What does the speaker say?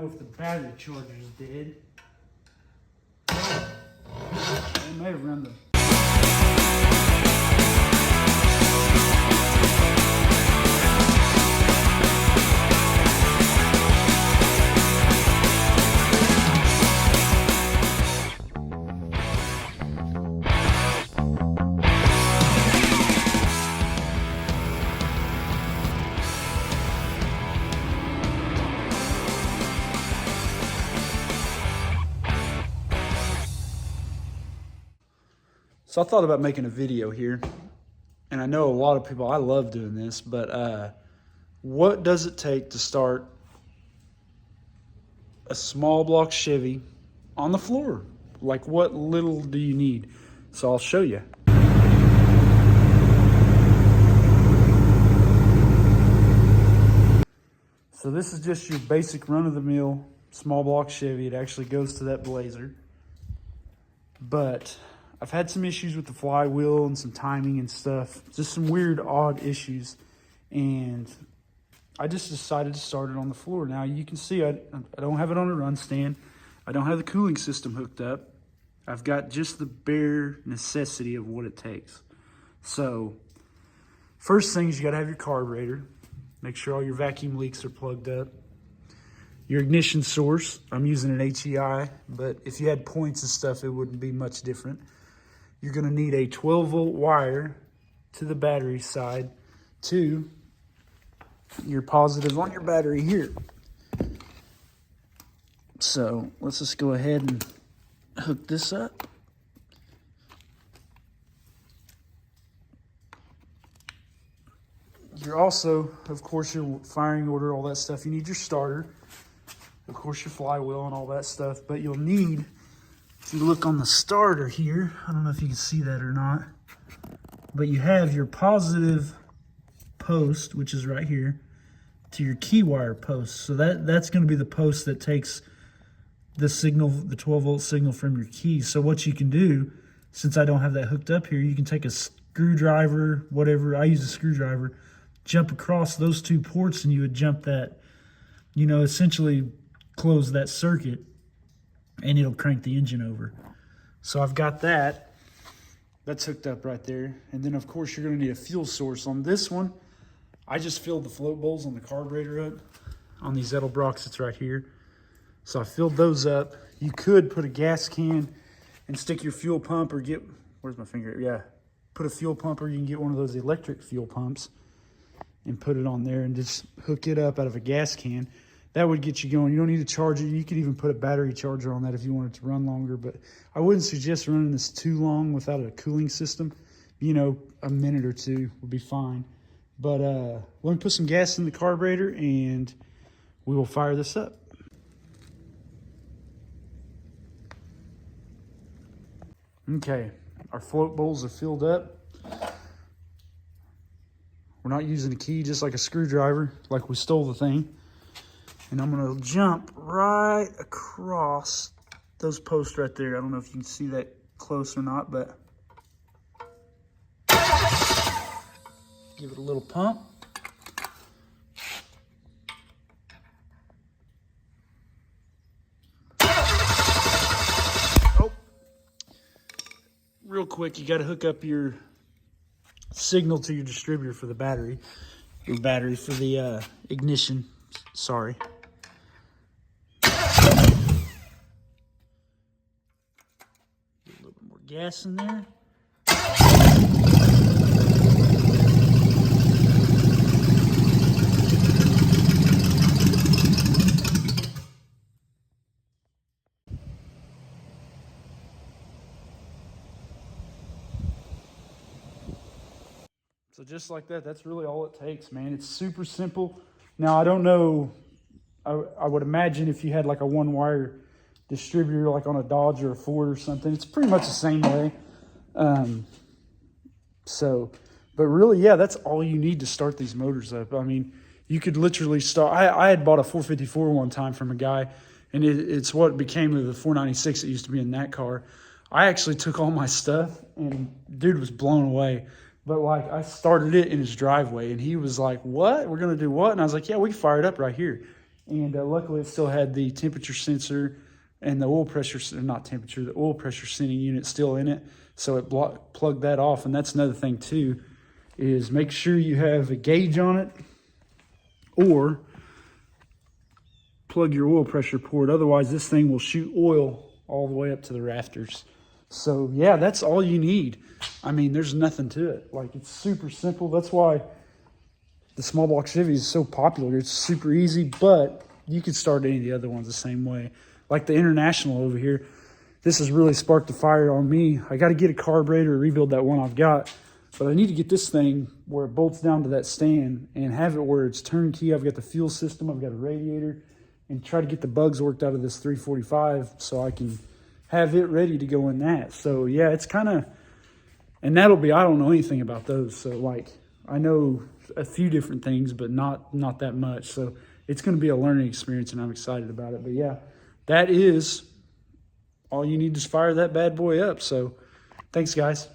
know if the battery charger is dead. They may have run the... So I thought about making a video here, and I know a lot of people, I love doing this, but what does it take to start a small block Chevy on the floor? Like, what little do you need? So I'll show you. So this is just your basic run-of-the-mill small block Chevy. It actually goes to that Blazer. But I've had some issues with the flywheel and some timing and stuff. Just some weird, odd issues. And I just decided to start it on the floor. Now, you can see I don't have it on a run stand. I don't have the cooling system hooked up. I've got just the bare necessity of what it takes. So, first thing is you got to have your carburetor. Make sure all your vacuum leaks are plugged up. Your ignition source, I'm using an HEI, but if you had points and stuff, it wouldn't be much different. You're going to need a 12-volt wire to the battery side to your positive on your battery here. So let's just go ahead and hook this up. You're also, of course, your firing order, all that stuff. You need your starter, of course, your flywheel and all that stuff. But you'll need, if you look on the starter here, I don't know if you can see that or not, but you have your positive post, which is right here, to your key wire post. So that's going to be the post that takes the signal, the 12-volt signal from your key. So what you can do, since I don't have that hooked up here, you can take a screwdriver, whatever, I use a screwdriver, jump across those two ports, and you would jump that, you know, essentially close that circuit, and it'll crank the engine over. So I've got that. That's hooked up right there. And then, of course, you're going to need a fuel source. On this one, I just filled the float bowls on the carburetor up on these Edelbrocks that's right here. So I filled those up. You could put a gas can and stick your fuel pump, or get, where's my finger? Yeah, put a fuel pump, or you can get one of those electric fuel pumps and put it on there and just hook it up out of a gas can. That would get you going. You don't need to charge it. You could even put a battery charger on that if you wanted to run longer, but I wouldn't suggest running this too long without a cooling system. You know, a minute or two would be fine. But let me put some gas in the carburetor and we will fire this up. Okay, our float bowls are filled up. We're not using a key, just like a screwdriver, like we stole the thing. And I'm gonna jump right across those posts right there. I don't know if you can see that close or not, but give it a little pump. Oh, real quick, you gotta hook up your signal to your distributor for the battery. Your battery for the ignition, sorry. Get a little bit more gas in there. So just like that, that's really all it takes, man. It's super simple. Now, I don't know, I would imagine if you had like a one-wire distributor, like on a Dodge or a Ford or something, it's pretty much the same way. But really, yeah, that's all you need to start these motors up. I mean, you could literally start, I had bought a 454 one time from a guy, and it's what became of the 496 that used to be in that car. I actually took all my stuff, and dude was blown away. But like, I started it in his driveway, and he was like, what? We're going to do what? And I was like, yeah, we can fire it up right here. And luckily it still had the temperature sensor and the oil pressure, not temperature, the oil pressure sending unit still in it. So it plugged that off. And that's another thing too, is make sure you have a gauge on it or plug your oil pressure port. Otherwise this thing will shoot oil all the way up to the rafters. So yeah, that's all you need. I mean, there's nothing to it. Like, it's super simple. That's why the small block Chevy is so popular. It's super easy, but you could start any of the other ones the same way. Like the International over here, this has really sparked the fire on me. I got to get a carburetor, rebuild that one I've got, but I need to get this thing where it bolts down to that stand and have it where it's turnkey. I've got the fuel system, I've got a radiator, and try to get the bugs worked out of this 345 so I can have it ready to go in that. So yeah, it's kind of, and that'll be, I don't know anything about those. So like, I know a few different things, but not that much. So it's going to be a learning experience and I'm excited about it. But yeah, that is all you need to fire that bad boy up. So thanks guys.